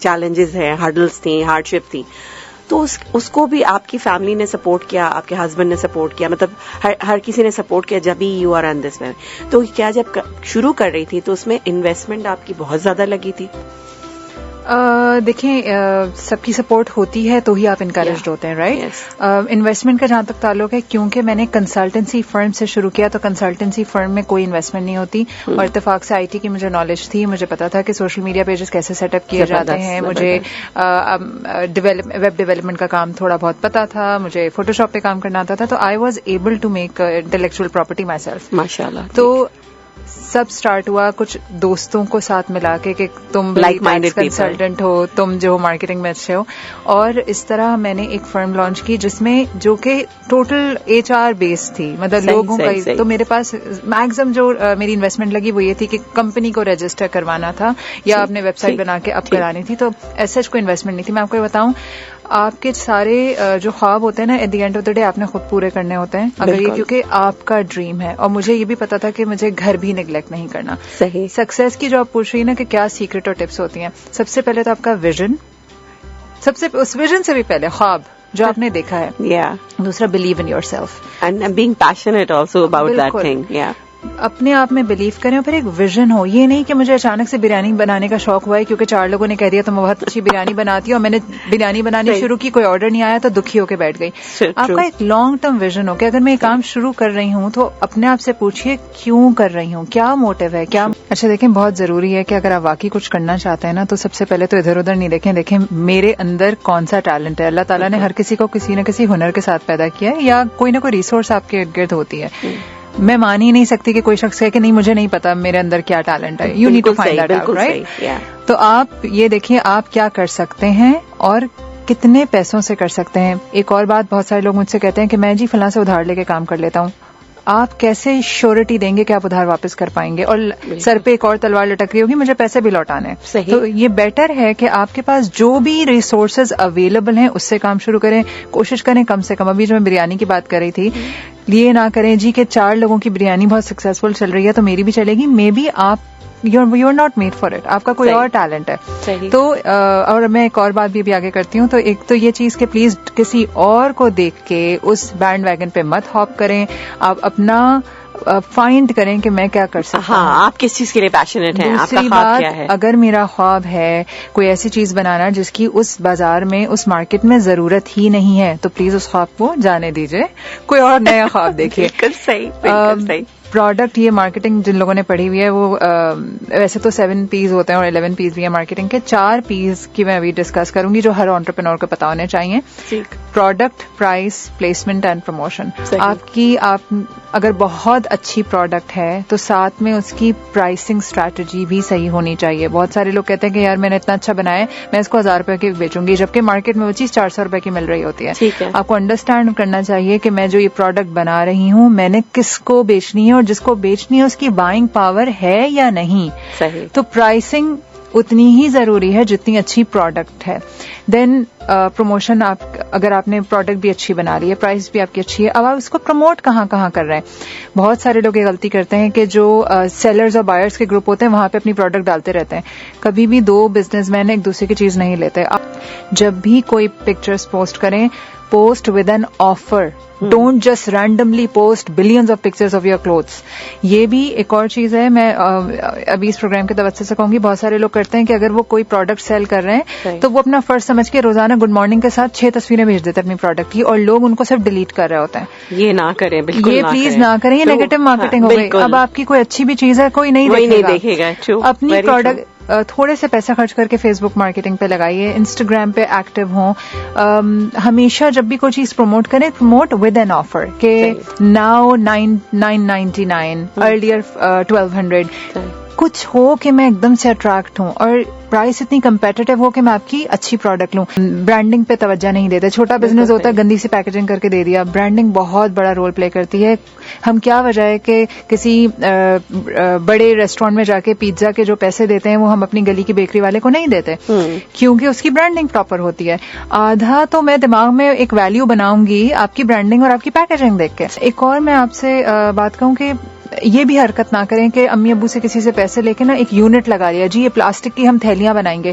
Challenges ہیں, hurdles تھیں, hard شپ تھی, تو اس کو بھی آپ کی فیملی نے سپورٹ کیا, آپ کے ہسبینڈ نے سپورٹ کیا, مطلب ہر کسی نے سپورٹ کیا جب ہی یو آر آن دس وے. تو کیا جب شروع کر رہی تھی تو اس میں انویسٹمنٹ آپ کی بہت زیادہ لگی تھی؟ دیکھیں, سب کی سپورٹ ہوتی ہے تو ہی آپ انکریجڈ ہوتے ہیں, رائٹ. انویسٹمنٹ کا جہاں تک تعلق ہے, کیونکہ میں نے کنسلٹنسی فرم سے شروع کیا تو کنسلٹنسی فرم میں کوئی انویسٹمنٹ نہیں ہوتی, اور اتفاق سے IT کی مجھے نالج تھی, مجھے پتا تھا کہ سوشل میڈیا پیجز کیسے سیٹ اپ کیے جاتے ہیں, مجھے ویب ڈیولپمنٹ کا کام تھوڑا بہت پتا تھا, مجھے فوٹو شاپ پہ کام کرنا آتا تھا, تو I was able to make intellectual property myself. ماشاءاللہ. تو سب سٹارٹ ہوا کچھ دوستوں کو ساتھ ملا کے کہ تم Like minded کنسلٹنٹ ہو, تم جو مارکیٹنگ میں اچھے ہو, اور اس طرح میں نے ایک فرم لانچ کی جس میں جو کہ ٹوٹل HR بیس تھی, مطلب لوگوں کا. تو میرے پاس میکسیمم جو میری انویسٹمنٹ لگی وہ یہ تھی کہ کمپنی کو رجسٹر کروانا تھا یا اپنے ویب سائٹ بنا کے اپ کرانی تھی, تو ایسا کوئی انویسٹمنٹ نہیں تھی. میں آپ کو بتاؤں, آپ کے سارے جو خواب ہوتے ہیں نا, at the end of the day آپ نے خود پورے کرنے ہوتے ہیں, اگر یہ کیونکہ آپ کا ڈریم ہے. اور مجھے یہ بھی پتا تھا کہ مجھے گھر بھی نیگلیکٹ نہیں کرنا. صحیح. سکسیس کی جو آپ پوچھ رہی ہیں نا کہ کیا سیکرٹ اور ٹپس ہوتی ہیں, سب سے پہلے تو آپ کا ویژن, اس ویژن سے بھی پہلے خواب جو آپ نے دیکھا ہے. دوسرا, believe in your self and being passionate also about that thing. اپنے آپ میں بلیو کریں, اور پھر ایک ویژن ہو. یہ نہیں کہ مجھے اچانک سے بریانی بنانے کا شوق ہوا ہے کیونکہ 4 لوگوں نے کہہ دیا تم بہت اچھی بریانی بناتی ہو, اور میں نے بریانی بنانی شروع کی, کوئی آرڈر نہیں آیا تو دکھی ہو کے بیٹھ گئی. آپ کا ایک لانگ ٹرم ویژن ہو کہ اگر میں یہ کام شروع کر رہی ہوں تو اپنے آپ سے پوچھیے کیوں کر رہی ہوں, کیا موٹیو ہے, کیا. اچھا دیکھیں, بہت ضروری ہے کہ اگر آپ واقعی کچھ کرنا چاہتے ہیں نا تو سب سے پہلے تو ادھر ادھر نہیں دیکھیں میرے اندر کون سا ٹیلنٹ ہے. اللہ تعالیٰ نے ہر کسی کو کسی نہ کسی ہنر کے ساتھ پیدا کیا ہے, یا کوئی نہ کوئی ریسورس آپ کے ارد گرد ہوتی ہے. میں مان ہی نہیں سکتی کہ کوئی شخص ہے کہ نہیں مجھے نہیں پتا میرے اندر کیا ٹیلنٹ ہے. You need to find that out, right. تو آپ یہ دیکھیے آپ کیا کر سکتے ہیں اور کتنے پیسوں سے کر سکتے ہیں. ایک اور بات, بہت سارے لوگ مجھ سے کہتے ہیں کہ میں جی فلاں سے ادھار لے کے کام کر لیتا ہوں. آپ کیسے شیورٹی دیں گے کہ آپ ادھار واپس کر پائیں گے, اور سر پہ ایک اور تلوار لٹک رہی ہوگی مجھے پیسے بھی لوٹانے ہیں. تو یہ بیٹر ہے کہ آپ کے پاس جو بھی ریسورسز اویلیبل ہیں اس سے کام شروع کریں. کوشش کریں کم سے کم, ابھی جو میں بریانی کی بات کر رہی تھی, یہ نہ کریں جی کہ 4 لوگوں کی بریانی بہت سکسیسفل چل رہی ہے تو میری بھی چلے گی. مے بی آپ you are not made for it, آپ کا کوئی اور ٹیلنٹ ہے. تو اور میں ایک اور بات بھی آگے کرتی ہوں. تو ایک تو یہ چیز کہ پلیز کسی اور کو دیکھ کے اس بینڈ ویگن پہ مت ہاپ کریں, آپ اپنا فائنڈ کریں کہ میں کیا کر سکتا ہوں. ہاں, آپ کس چیز کے لیے پیشنیٹ ہیں, آپ کا دوسری خواب کیا ہے. اگر میرا خواب ہے کوئی ایسی چیز بنانا جس کی اس بازار میں اس مارکیٹ میں ضرورت ہی نہیں ہے, تو پلیز اس خواب کو جانے دیجئے, کوئی اور نیا خواب دیکھیے. بالکل صحیح, بالکل صحیح. پروڈکٹ, یہ مارکیٹنگ جن لوگوں نے پڑھی ہوئی ہے وہ ویسے تو 7 P's ہوتے ہیں اور 11 P's بھی ہیں مارکیٹنگ کے. 4 P's کی میں ابھی ڈسکس کروں گی جو ہر انٹرپرینور کو پتا ہونے چاہیے. Product, price, placement and promotion. آپ اگر بہت اچھی پروڈکٹ ہے تو ساتھ میں اس کی پرائسنگ اسٹریٹجی بھی صحیح ہونی چاہیے. بہت سارے لوگ کہتے ہیں کہ یار میں نے اتنا اچھا بنایا ہے میں اس کو 1000 روپے کی بیچوں گی, جبکہ مارکیٹ میں وہ چیز 400 روپے کی مل رہی ہوتی ہے. آپ کو انڈرسٹینڈ کرنا چاہیے کہ میں جو یہ پروڈکٹ بنا رہی ہوں میں نے کس کو بیچنی ہے, اور جس کو بیچنی ہے اس کی بائنگ پاور ہے یا نہیں. صحیح. تو پرائسنگ اتنی ہی ضروری ہے جتنی اچھی پروڈکٹ ہے. دین پروموشن, اگر آپ نے پروڈکٹ بھی اچھی بنا لی ہے, پرائس بھی آپ کی اچھی ہے, اب آپ اس کو پروموٹ کہاں کر رہے ہیں. بہت سارے لوگ یہ غلطی کرتے ہیں کہ جو سیلرز اور بائرز کے گروپ ہوتے ہیں وہاں پہ اپنی پروڈکٹ ڈالتے رہتے ہیں. کبھی بھی 2 بزنس مین ایک دوسرے کی چیز نہیں لیتے. آپ جب بھی کوئی پکچرز پوسٹ کریں, post with an offer, don't just randomly post billions of pictures of your clothes. یہ بھی ایک اور چیز ہے, میں ابھی اس پروگرام کے توسط سے کہوں گی. بہت سارے لوگ کرتے ہیں کہ اگر وہ کوئی پروڈکٹ سیل کر رہے ہیں تو وہ اپنا فرض سمجھ کے روزانہ گڈ مارننگ کے ساتھ 6 تصویریں بھیج دیتے ہیں اپنی پروڈکٹ کی, اور لوگ ان کو صرف ڈیلیٹ کر رہے ہوتے ہیں. یہ نہ کریں, بالکل یہ پلیز نہ کریں, یہ نیگیٹو مارکیٹنگ ہو گئی. اب آپ کی کوئی اچھی بھی چیز ہے کوئی نہیں دیکھے گا. اپنی پروڈکٹ تھوڑے سے پیسہ خرچ کر کے فیس بک مارکیٹنگ پہ لگائیے, انسٹاگرام پہ ایکٹیو ہوں. ہمیشہ جب بھی کوئی چیز پروموٹ کریں, پروموٹ ود این آفر کہ ناؤ 999, ارلیئر 1200. کچھ ہو کہ میں ایک دم سے اٹریکٹ ہوں, اور پرائس اتنی کمپیٹیٹو ہو کہ میں آپ کی اچھی پروڈکٹ لوں. برانڈنگ پہ توجہ نہیں دیتے. چھوٹا بزنس ہوتا ہے, گندی سی پیکیجنگ کر کے دے دیا. برانڈنگ بہت بڑا رول پلے کرتی ہے. ہم کیا وجہ ہے کہ کسی بڑے ریسٹورینٹ میں جا کے پیزا کے جو پیسے دیتے ہیں وہ ہم اپنی گلی کی بیکری والے کو نہیں دیتے, کیونکہ اس کی برانڈنگ پراپر ہوتی ہے. آدھا تو میں دماغ میں ایک ویلیو بناؤں گی آپ کی برانڈنگ اور آپ کی پیکیجنگ دیکھ کے. ایک اور میں آپ سے بات کہوں کہ یہ بھی حرکت نہ کریں کہ امی ابو سے کسی سے پیسے لے کے نا ایک یونٹ لگا لیا, جی یہ پلاسٹک کی ہم تھیلیاں بنائیں گے.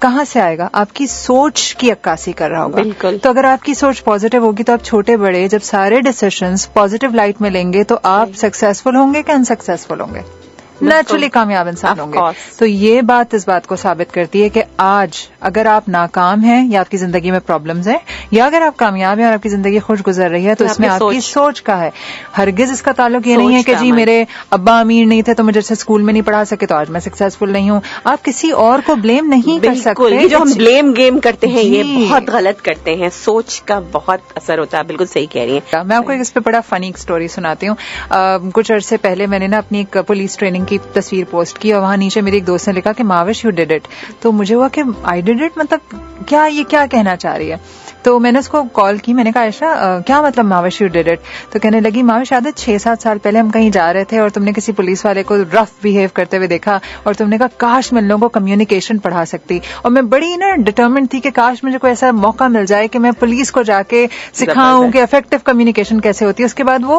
کہاں سے آئے گا؟ آپ کی سوچ کی عکاسی کر رہا ہوگا. بالکل. تو اگر آپ کی سوچ پازیٹیو ہوگی تو آپ چھوٹے بڑے جب سارے ڈیسیشنز پازیٹیو لائٹ میں لیں گے تو آپ سکسیسفل ہوں گے کہ انسکسیسفل ہوں گے؟ نیچرلی کامیاب انسان ہوں گے. تو یہ بات اس بات کو ثابت کرتی ہے کہ آج اگر آپ ناکام ہیں یا آپ کی زندگی میں پرابلمز ہیں یا اگر آپ کامیاب ہیں اور آپ کی زندگی خوش گزر رہی ہے تو اس میں آپ کی سوچ کا ہے. ہرگز اس کا تعلق یہ نہیں ہے کہ جی میرے ابا امیر نہیں تھے تو مجھے اسکول میں نہیں پڑھا سکے تو آج میں سکسیسفل نہیں ہوں. آپ کسی اور کو بلیم نہیں کر سکتے. جو ہم بلیم گیم کرتے ہیں یہ بہت غلط کرتے ہیں. سوچ کا بہت اثر ہوتا ہے. بالکل صحیح کہہ رہی ہیں. میں آپ کو اس پہ بڑا فنی اسٹوری سناتی ہوں. کچھ عرصے پہلے میں نے نا اپنی ایک پولیس ٹریننگ کی تصویر پوسٹ کی اور وہاں نیچے میری ایک دوست نے لکھا کہ ماوش یو ڈیڈ اٹ. تو مجھے ہوا کہ آئی ڈیڈ اٹ مطلب کیا، یہ کیا کہنا چاہ رہی ہے؟ تو میں نے اس کو کال کی. میں نے کہا عائشہ کیا مطلب ماوش یو ڈیڈ اٹ؟ تو کہنے لگی ماوش یاد ہے 6-7 سال پہلے ہم کہیں جا رہے تھے اور تم نے کسی پولیس والے کو رف بہیو کرتے ہوئے دیکھا اور تم نے کہا کاش میں ان لوگوں کو کمیونیکیشن پڑھا سکتی. اور میں بڑی نا ڈٹرمنڈ تھی کہ کاش مجھے کوئی ایسا موقع مل جائے کہ میں پولیس کو جا کے سکھاؤں کہ افیکٹو کمیونیکیشن کیسے ہوتی ہے. اس کے بعد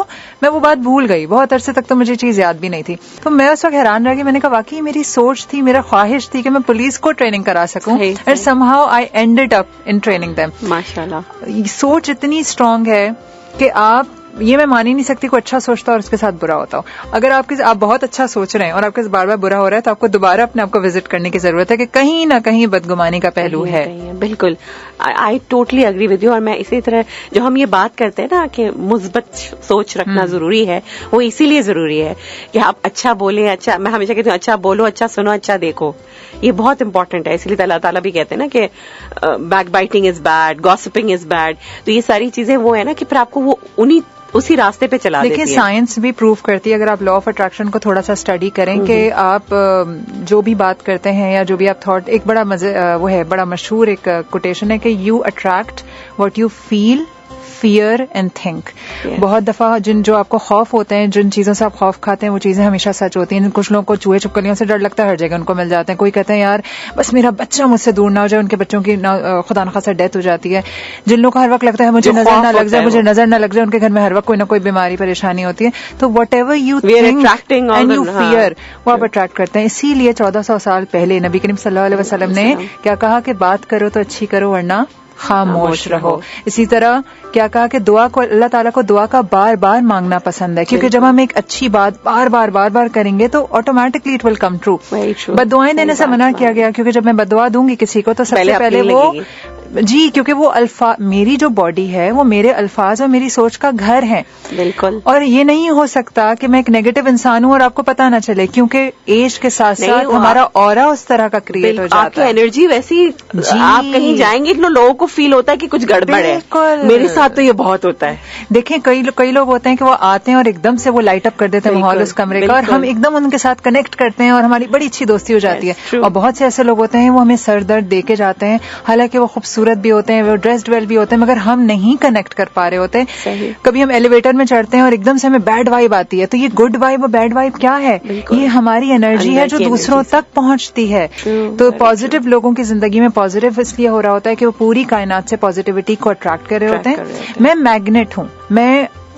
میں وہ بات بھول گئی. بہت عرصے تک تو مجھے چیز یاد بھی نہیں تھی. تو میں اس وقت حیران رہ گئی. میں نے کہا واقعی میری سوچ تھی، میرا خواہش تھی کہ میں پولیس کو ٹریننگ کرا سکوں. And some how I ended up in training them. ماشاءاللہ. سوچ اتنی اسٹرانگ ہے کہ آپ یہ میں مان ہی نہیں سکتی کوئی اچھا سوچتا اور اس کے ساتھ برا ہوتا ہو. اگر آپ بہت اچھا سوچ رہے ہیں اور آپ کے بار بار برا ہو رہا ہے تو آپ کو دوبارہ اپنے آپ کو وزٹ کرنے کی ضرورت ہے کہ کہیں نہ کہیں بدگمانی کا پہلو ہے. بالکل I totally agree with you. اور میں اسی طرح جو ہم یہ بات کرتے ہیں نا کہ مثبت سوچ رکھنا ضروری ہے، وہ اسی لیے ضروری ہے کہ آپ اچھا بولیں. اچھا میں ہمیشہ کہتی ہوں اچھا بولو، اچھا سنو، اچھا دیکھو. یہ بہت امپورٹنٹ ہے. اس لیے اللہ تعالیٰ بھی کہتے ہیں نا کہ back biting is bad, gasping is bad. تو یہ ساری چیزیں وہ ہے نا کہ پھر آپ کو وہ اسی راستے پہ چلا دیتی ہے. دیکھیں سائنس بھی پروف کرتی ہے اگر آپ لا آف اٹریکشن کو تھوڑا سا اسٹڈی کریں کہ آپ جو بھی بات کرتے ہیں یا جو بھی آپ تھاٹ، ایک بڑا وہ ہے بڑا مشہور ایک کوٹیشن ہے کہ you attract what you feel, fear and think. بہت دفعہ جو آپ کو خوف ہوتے ہیں، جن چیزوں سے آپ خوف کھاتے ہیں وہ چیزیں ہمیشہ سچ ہوتی ہیں. کچھ لوگوں کو چوہے چھپکلیوں سے ڈر لگتا ہے، ہر جگہ ان کو مل جاتے ہیں. کوئی کہتے ہیں یار بس میرا بچہ مجھ سے دور نہ ہو جائے، ان کے بچوں کی خدا نخواستہ ڈیتھ ہو جاتی ہے. جن لوگوں کو ہر وقت لگتا ہے مجھے نظر نہ لگ جائے، مجھے نظر نہ لگ جائے، ان کے گھر میں ہر وقت کوئی نہ کوئی بیماری پریشانی ہوتی ہے. تو what ever you think and you fear وہ آپ اٹریکٹ کرتے ہیں. اسی لیے 1400 سال پہلے نبی کریم صلی اللہ علیہ وسلم نے کیا کہا کہ بات کرو تو اچھی کرو ورنہ خاموش رہو. اسی طرح کیا کہا کہ دعا کو، اللہ تعالیٰ کو دعا کا بار بار مانگنا پسند ہے کیونکہ جب ہم ایک اچھی بات بار بار کریں گے تو automatically it will come true. بد دعائیں دینے سے منع کیا گیا کیونکہ جب میں بد دعا دوں گی کسی کو تو سب سے پہلے وہ کیونکہ وہ میری جو باڈی ہے وہ میرے الفاظ اور میری سوچ کا گھر ہے. بالکل. اور یہ نہیں ہو سکتا کہ میں ایک نیگیٹو انسان ہوں اور آپ کو پتا نہ چلے کیونکہ ایج کے ساتھ ساتھ ہمارا آرا اس طرح کا کریٹ ہو جاتا ہے. آپ کی انرجی ویسی، آپ کہیں جائیں گے تو لوگوں کو فیل ہوتا ہے کہ کچھ گڑبڑ ہے. میرے ساتھ تو یہ بہت ہوتا ہے. دیکھیں کئی لوگ ہوتے ہیں کہ وہ آتے ہیں اور ایک دم سے وہ لائٹ اپ کر دیتے ہیں ماحول اس کمرے کا اور ہم ایک دم ان کے ساتھ کنیکٹ کرتے ہیں اور ہماری بڑی اچھی دوستی ہو جاتی ہے. اور بہت سے ایسے لوگ ہوتے ہیں وہ ہمیں سر درد دے کے جاتے ہیں، حالانکہ وہ خوبصورت بھی ہوتے ہیں، وہ ڈریسڈ ویل بھی ہوتے ہیں، مگر ہم نہیں کنیکٹ کر پا رہے ہوتے. کبھی ہم ایلیویٹر میں چڑھتے ہیں اور ایک دم سے ہمیں بیڈ وائب آتی ہے. تو یہ گڈ وائب اور بیڈ وائب کیا ہے؟ یہ ہماری انرجی ہے جو دوسروں تک پہنچتی ہے. تو پازیٹیو لوگوں کی زندگی میں پازیٹیو اس لیے ہو رہا ہوتا ہے کہ وہ پوری کائنات سے پازیٹیوٹی کو اٹریکٹ کر رہے ہوتے ہیں. میں میگنیٹ ہوں،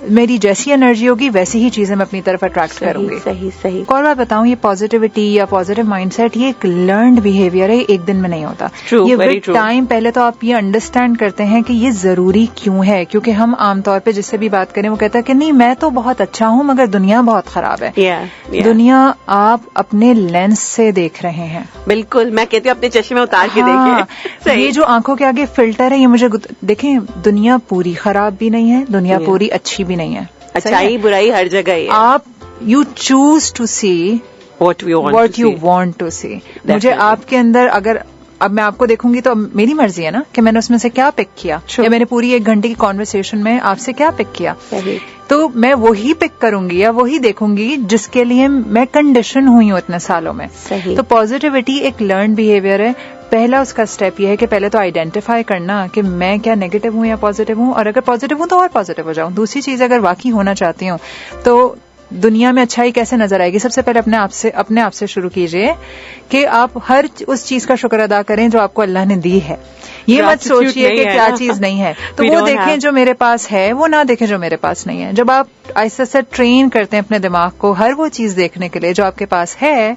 میری جیسی انرجی ہوگی ویسی ہی چیزیں میں اپنی طرف اٹریکٹ کروں گی. صحیح. اور میں بتاؤں یہ پازیٹیوٹی یا پازیٹیو مائنڈ سیٹ یہ ایک لرنڈ بہیویئر ہے، ایک دن میں نہیں ہوتا. یہ ود ٹائم پہلے تو آپ یہ انڈرسٹینڈ کرتے ہیں کہ یہ ضروری کیوں ہے. کیونکہ ہم عام طور پہ جس سے بھی بات کریں وہ کہتا ہے کہ نہیں میں تو بہت اچھا ہوں مگر دنیا بہت خراب ہے. دنیا آپ اپنے لینس سے دیکھ رہے ہیں. بالکل. میں کہتی ہوں اپنے چشمے اتار کے دیکھیں. یہ جو آنکھوں کے آگے فلٹر ہے یہ مجھے دیکھیں، دنیا پوری خراب بھی نہیں ہے، دنیا پوری اچھی بھی نہیں ہے. اچھائی برائی ہر جگہ ہے. آپ you choose to see what you want to see. مجھے آپ کے اندر اگر اب میں آپ کو دیکھوں گی تو میری مرضی ہے نا کہ میں نے اس میں سے کیا پک کیا یا میں نے پوری 1 گھنٹے کی کانورسیشن میں آپ سے کیا پک کیا. تو میں وہی پک کروں گی یا وہی دیکھوں گی جس کے لیے میں کنڈیشن ہوئی ہوں اتنے سالوں میں. تو پازیٹیوٹی ایک لرنڈ بہیویئر ہے. پہلا اس کا اسٹیپ یہ ہے کہ پہلے تو آئیڈینٹیفائی کرنا کہ میں کیا نیگیٹو ہوں یا پازیٹیو ہوں، اور اگر پازیٹیو ہوں تو اور پازیٹیو ہو جاؤں. دوسری چیز اگر واقعی ہونا چاہتی ہوں تو دنیا میں اچھائی کیسے نظر آئے گی؟ سب سے پہلے اپنے آپ سے شروع کیجئے کہ آپ ہر اس چیز کا شکر ادا کریں جو آپ کو اللہ نے دی ہے. یہ مت Gratitude سوچیے نہیں کہ ہے کیا نا. چیز نہیں ہے, تو We وہ don't دیکھیں have. جو میرے پاس ہے, وہ نہ دیکھیں جو میرے پاس نہیں ہے. جب آپ ایسے سے ٹرین کرتے ہیں اپنے دماغ کو ہر وہ چیز دیکھنے کے لیے جو آپ کے پاس ہے,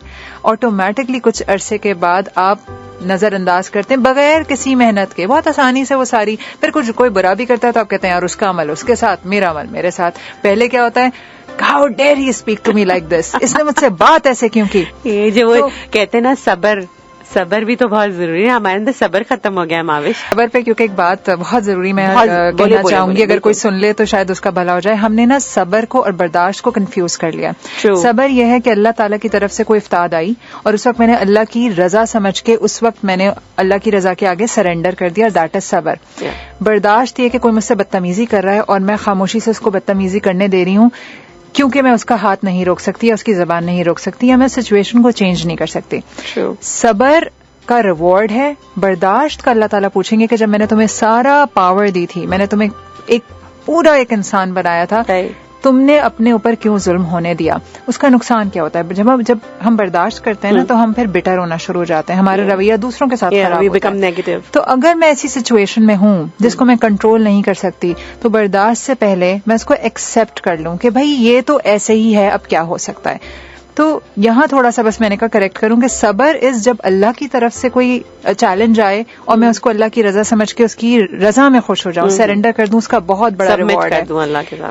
آٹومیٹکلی کچھ عرصے کے بعد آپ نظر انداز کرتے ہیں بغیر کسی محنت کے, بہت آسانی سے وہ ساری. پھر کچھ کوئی برا بھی کرتا ہے تو آپ کہتے ہیں یار اس کا عمل اس کے ساتھ, میرا عمل میرے ساتھ. پہلے کیا ہوتا ہے, How dare he speak to me like this, اس نے مجھ سے بات ایسے کیوں کی. یہ جو وہ کہتے ہیں نا صبر بھی تو بہت ضروری ہے. ہمارے اندر صبر ختم ہو گیا ہے ماوش. خبر پہ کیونکہ ایک بات بہت ضروری میں بولے، کہنا چاہوں گی, اگر بالکل. کوئی سن لے تو شاید اس کا بھلا ہو جائے. ہم نے نا صبر کو اور برداشت کو کنفیوز کر لیا. True. صبر یہ ہے کہ اللہ تعالیٰ کی طرف سے کوئی افتاد آئی اور اس وقت میں نے اللہ کی رضا سمجھ کے اس وقت میں نے اللہ کی رضا کے آگے سرنڈر کر دیا, دیٹ از صبر. برداشت یہ کہ کوئی مجھ سے بدتمیزی کر رہا ہے اور میں خاموشی سے اس کو بدتمیزی کرنے دے رہی ہوں کیونکہ میں اس کا ہاتھ نہیں روک سکتی یا اس کی زبان نہیں روک سکتی یا میں سچویشن کو چینج نہیں کر سکتی. صبر کا ریوارڈ ہے. برداشت کا اللہ تعالیٰ پوچھیں گے کہ جب میں نے تمہیں سارا پاور دی تھی, میں نے تمہیں ایک انسان بنایا تھا, تم نے اپنے اوپر کیوں ظلم ہونے دیا. اس کا نقصان کیا ہوتا ہے, جب ہم برداشت کرتے ہیں نا تو ہم پھر بٹر ہونا شروع ہو جاتے ہیں, ہمارا رویہ دوسروں کے ساتھ خراب ہوتا ہے. نیگیٹو. تو اگر میں ایسی سچویشن میں ہوں جس کو میں کنٹرول نہیں کر سکتی, تو برداشت سے پہلے میں اس کو ایکسپٹ کر لوں کہ بھائی یہ تو ایسے ہی ہے, اب کیا ہو سکتا ہے. تو یہاں تھوڑا سا بس میں نے کہا کریکٹ کروں کہ صبر از جب اللہ کی طرف سے کوئی چیلنج آئے اور میں اس کو اللہ کی رضا سمجھ کے اس کی رضا میں خوش ہو جاؤں, سرنڈر کر دوں, اس کا بہت بڑا ریوارڈ ہے.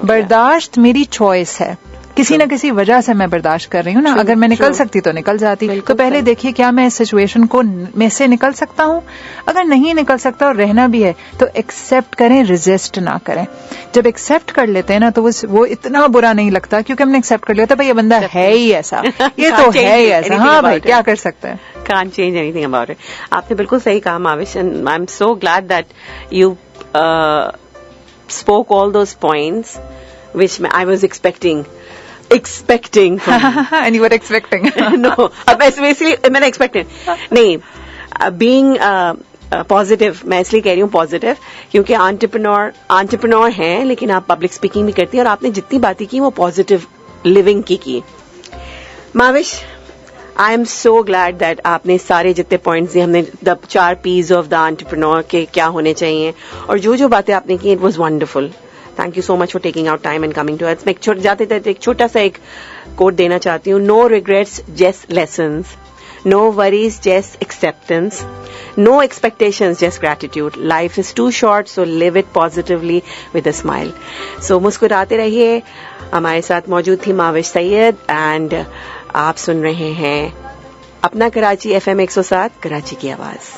برداشت میری چوائس ہے, کسی نہ کسی وجہ سے میں برداشت کر رہی ہوں نا. اگر میں نکل سکتی تو نکل جاتی. تو پہلے دیکھیے کیا میں اس سچویشن کو میں سے نکل سکتا ہوں. اگر نہیں نکل سکتا اور رہنا بھی ہے تو ایکسپٹ کریں, ریزسٹ نہ کریں. جب ایکسپٹ کر لیتے ہیں نا تو وہ اتنا برا نہیں لگتا کیونکہ ہم نے ایکسپٹ کر لیا تھا بھائی یہ بندہ ہے ہی ایسا, یہ تو ہے ہی ایسا. ہاں بھائی کیا کر سکتے ہیں. Can't change anything about it. آپ نے بالکل صحیح کہا ماوش, and I'm so glad that you spoke all those points which I was expecting. And you were expecting. No, basically میں نے ایکسپیکٹ نہیں. being پازیٹیو, میں اس لیے کہہ رہی ہوں پازیٹیو کیونکہ آنٹرپرنور ہیں لیکن آپ پبلک اسپیکنگ بھی کرتی ہیں اور آپ نے جتنی باتیں کی وہ پازیٹیو لیونگ کی. ماوش, I am so glad that آپ نے سارے جتنے پوائنٹس دیے, ہم نے 4 P's آف دا آنٹرپرنور کے کیا ہونے چاہیے اور جو باتیں آپ نے کی, it was wonderful. Thank you so much for taking out time and coming to us. میں جاتے ایک چھوٹا سا ایک کوٹ دینا چاہتی ہوں. No regrets, just lessons. No worries, just acceptance. No expectations, just gratitude. Life is too short, so live it positively with a smile. So مسکراتے رہیے. ہمارے ساتھ موجود تھی ماوش سید, اینڈ آپ سن رہے ہیں اپنا کراچی FM 107, کراچی کی آواز.